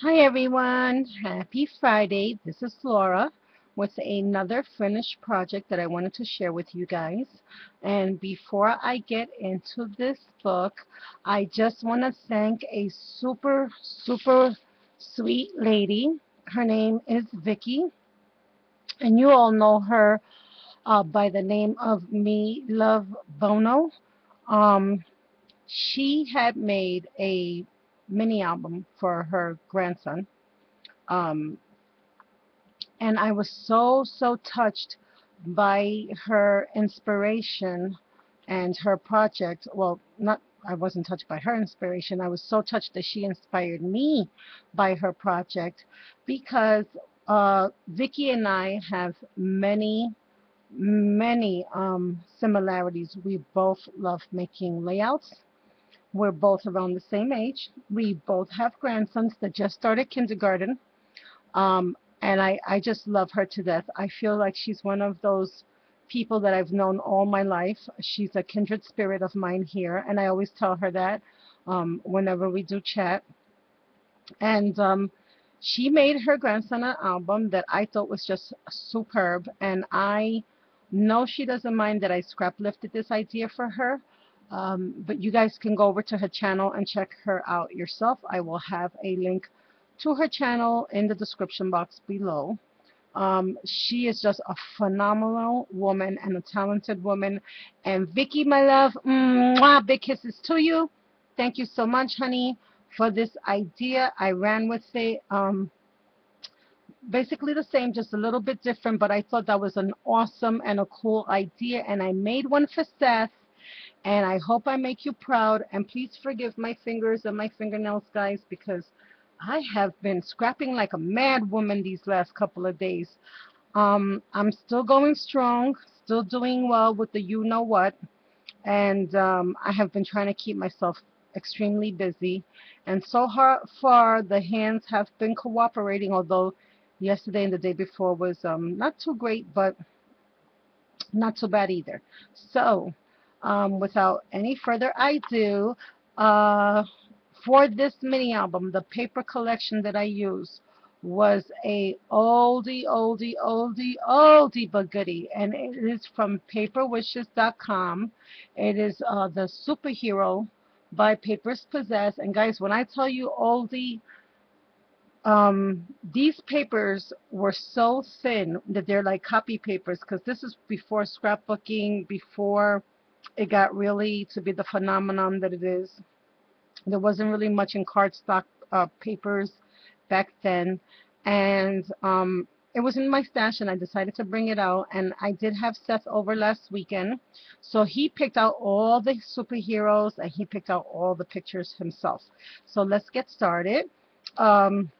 Hi everyone, happy Friday. This is Laura with another finished project that I wanted to share with you guys. And before I get into this book, I just want to thank a super sweet lady. Her name is Vicky, and you all know her by the name of Me Love Bono. Um, she had made a mini album for her grandson. Um, and I was so touched by her inspiration and her project. Well, not I wasn't touched by her inspiration. I was so touched that she inspired me by her project because Vicky and I have many similarities. We both love making layouts. We're both around the same age. We both have grandsons that just started kindergarten. And I just love her to death. I feel like she's one of those people that I've known all my life. She's a kindred spirit of mine here, and I always tell her that whenever we do chat. And she made her grandson an album that I thought was just superb, and I know she doesn't mind that I scrap lifted this idea for her. But you guys can go over to her channel and check her out yourself. I will have a link to her channel in the description box below. She is just a phenomenal woman and a talented woman. And Vicky, my love, mwah, big kisses to you. Thank you so much, honey, for this idea. I ran with it. Basically the same, just a little bit different, but I thought that was an awesome and a cool idea. And I made one for Seth, and I hope I make you proud. And please forgive my fingers and my fingernails, guys, because I have been scrapping like a mad woman these last couple of days. I'm still going strong, still doing well with the you know what, and I have been trying to keep myself extremely busy. And so far, the hands have been cooperating, although yesterday and the day before was not too great, but not too bad either. So, without any further ado, uh, for this mini album, the paper collection that I used was a oldie but goodie, and it is from paperwishes.com. It is the superhero by Papers Possess. And guys, when I tell you oldie, these papers were so thin that they're like copy papers, because this is before scrapbooking, before it got really to be the phenomenon that it is. There wasn't really much in cardstock papers back then, and it was in my stash, and I decided to bring it out. And I did have Seth over last weekend, so he picked out all the superheroes and he picked out all the pictures himself. So let's get started. Um,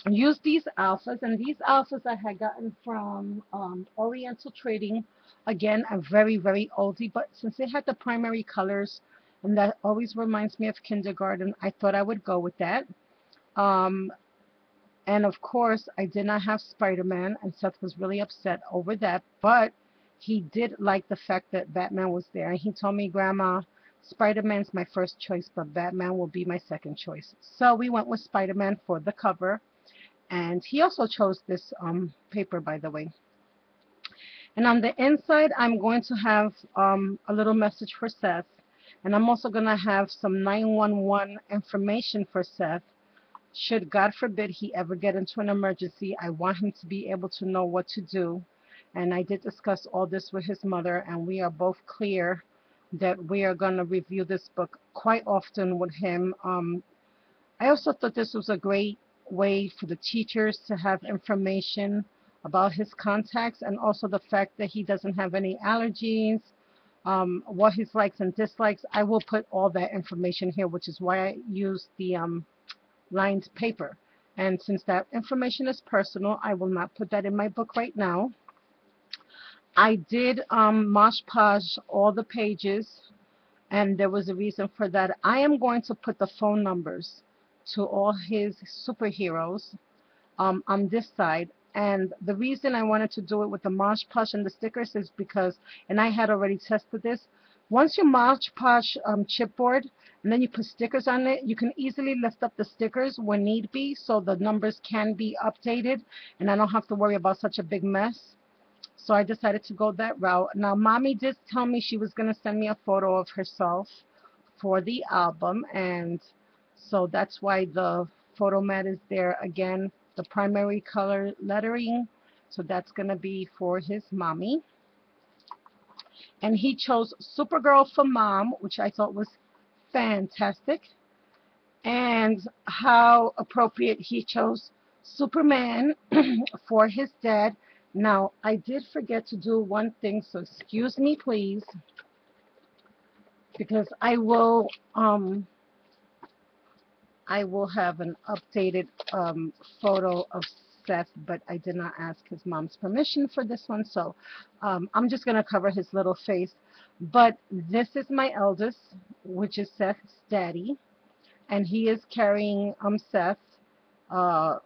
Use these alphas, and these alphas I had gotten from Oriental Trading. Again, a very oldie, but since they had the primary colors, and that always reminds me of kindergarten, I thought I would go with that. Um, and of course, I did not have Spider-Man, and Seth was really upset over that, but he did like the fact that Batman was there. And he told me, Grandma, Spider-Man's my first choice, but Batman will be my second choice. So we went with Spider-Man for the cover. And he also chose this paper, by the way. And on the inside, I'm going to have a little message for Seth. And I'm also going to have some 911 information for Seth. Should, God forbid, he ever get into an emergency, I want him to be able to know what to do. And I did discuss all this with his mother, and we are both clear that we are going to review this book quite often with him. I also thought this was a great way for the teachers to have information about his contacts, and also the fact that he doesn't have any allergies, what his likes and dislikes. I will put all that information here, which is why I use the lined paper. And since that information is personal, I will not put that in my book right now. I did Mosh Posh all the pages, and there was a reason for that. I am going to put the phone numbers to all his superheroes on this side. And the reason I wanted to do it with the Mosh Posh and the stickers is because, and I had already tested this, Once you Mod Podge chipboard and then you put stickers on it, you can easily lift up the stickers when need be so the numbers can be updated and I don't have to worry about such a big mess. So I decided to go that route. Now, Mommy did tell me she was going to send me a photo of herself for the album, and so that's why the photo mat is there. Again, the primary color lettering, so that's going to be for his mommy. And he chose Supergirl for Mom, which I thought was fantastic. And how appropriate he chose Superman for his dad. Now, I did forget to do one thing, so excuse me, please, because I will have an updated photo of Seth, but I did not ask his mom's permission for this one, so I'm just going to cover his little face. But this is my eldest, which is Seth's daddy, and he is carrying Seth. Uh,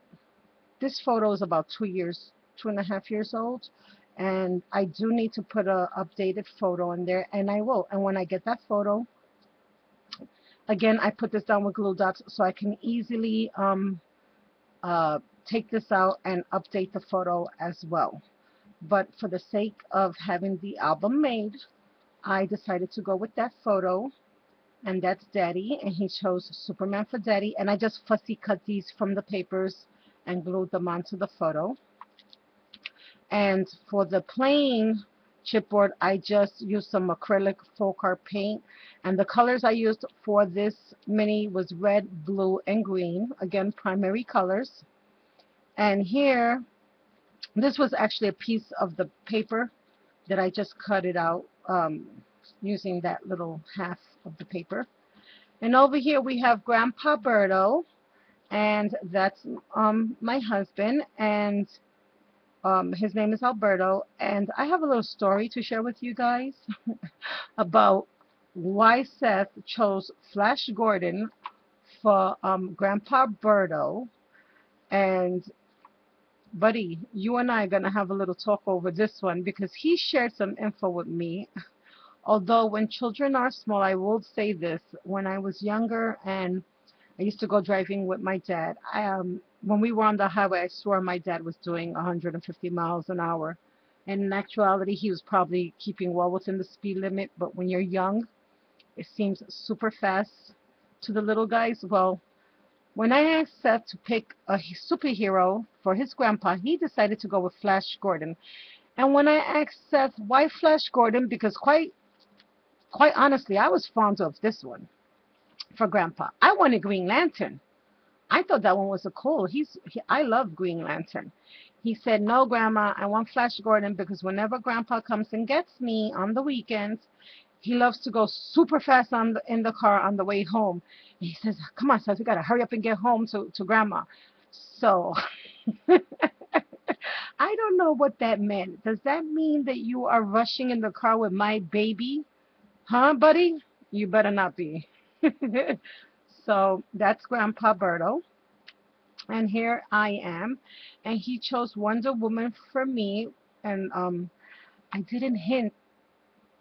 this photo is about 2.5 years old, and I do need to put a updated photo in there, and I will. And when I get that photo, again, I put this down with glue dots so I can easily take this out and update the photo as well. But for the sake of having the album made, I decided to go with that photo, and that's Daddy, and he chose Superman for Daddy, and I just fussy cut these from the papers and glued them onto the photo. And for the plain chipboard, I just used some acrylic full art paint, and the colors I used for this mini was red, blue, and green, again primary colors. And here, this was actually a piece of the paper that I just cut it out using that little half of the paper. And over here we have Grandpa Berto, and that's my husband, and his name is Alberto, and I have a little story to share with you guys about why Seth chose Flash Gordon for Grandpa Berto. And buddy, you and I are going to have a little talk over this one because he shared some info with me. Although when children are small, I will say this, when I was younger and I used to go driving with my dad, when we were on the highway, I swore my dad was doing 150 miles an hour. And in actuality, he was probably keeping well within the speed limit. But when you're young, it seems super fast to the little guys. Well, when I asked Seth to pick a superhero for his grandpa, he decided to go with Flash Gordon. And when I asked Seth why Flash Gordon, because quite honestly, I was fond of this one for grandpa. I wanted Green Lantern. I thought that one was a cool. I love Green Lantern. He said, "No, Grandma, I want Flash Gordon because whenever Grandpa comes and gets me on the weekends, he loves to go super fast in the car on the way home." And he says, "Come on, Seth, we got to hurry up and get home to Grandma." So I don't know what that meant. Does that mean that you are rushing in the car with my baby? Huh, buddy? You better not be. So that's Grandpa Berto. And here I am. And he chose Wonder Woman for me. And I didn't hint,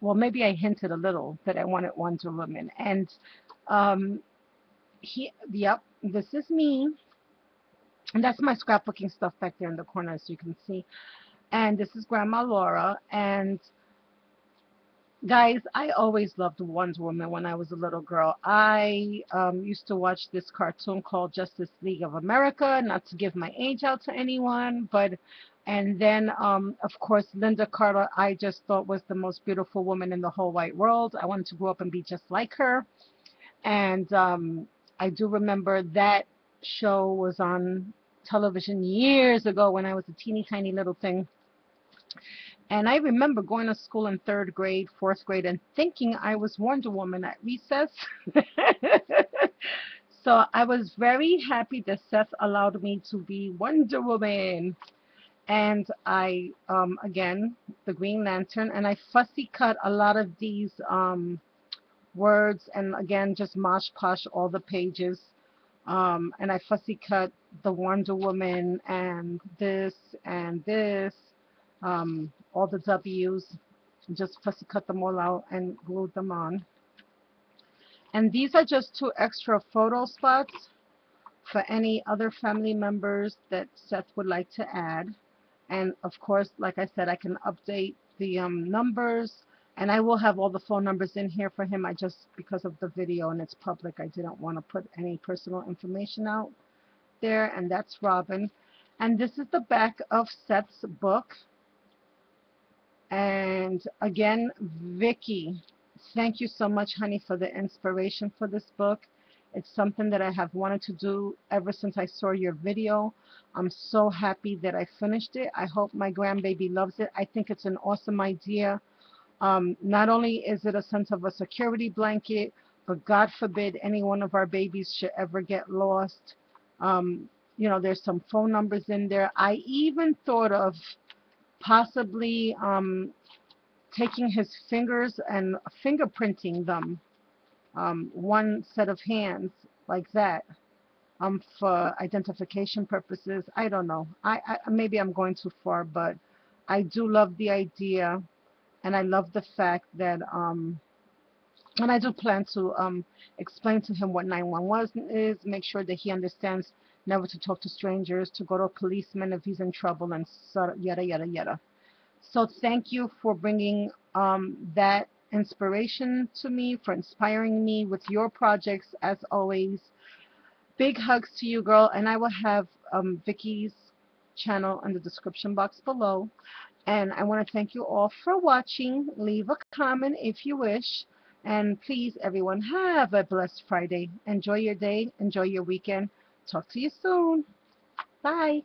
well, maybe I hinted a little that I wanted Wonder Woman. And um, yep, this is me. And that's my scrapbooking stuff back there in the corner, as you can see. And this is Grandma Laura. And guys, I always loved Wonder Woman when I was a little girl. I used to watch this cartoon called Justice League of America, not to give my age out to anyone, but, and then, of course, Linda Carter, I just thought was the most beautiful woman in the whole wide world. I wanted to grow up and be just like her. And I do remember that show was on television years ago when I was a teeny tiny little thing. And I remember going to school in third grade, fourth grade, and thinking I was Wonder Woman at recess. So I was very happy that Seth allowed me to be Wonder Woman. And I, again, the Green Lantern, and I fussy cut a lot of these words, and again, just mosh posh all the pages. And I fussy cut the Wonder Woman and this, all the W's. Just fussy cut them all out and glued them on. And these are just 2 extra photo spots for any other family members that Seth would like to add. And of course, like I said, I can update the numbers, and I will have all the phone numbers in here for him. I just, because of the video and it's public, I didn't want to put any personal information out there. And that's Robin. And this is the back of Seth's book. And again, Vicky, thank you so much, honey, for the inspiration for this book. It's something that I have wanted to do ever since I saw your video. I'm so happy that I finished it. I hope my grandbaby loves it. I think it's an awesome idea. Not only is it a sense of a security blanket, but God forbid any one of our babies should ever get lost. You know, there's some phone numbers in there. I even thought of possibly taking his fingers and fingerprinting them, one set of hands like that, for identification purposes. I don't know. Maybe I'm going too far, but I do love the idea, and I love the fact that and I do plan to explain to him what 911 is, make sure that he understands never to talk to strangers, to go to a policeman if he's in trouble, and so yada yada yada. So thank you for bringing that inspiration to me, for inspiring me with your projects as always. Big hugs to you, girl, and I will have Vicky's channel in the description box below. And I want to thank you all for watching. Leave a comment if you wish. And please, everyone, have a blessed Friday. Enjoy your day. Enjoy your weekend. Talk to you soon. Bye.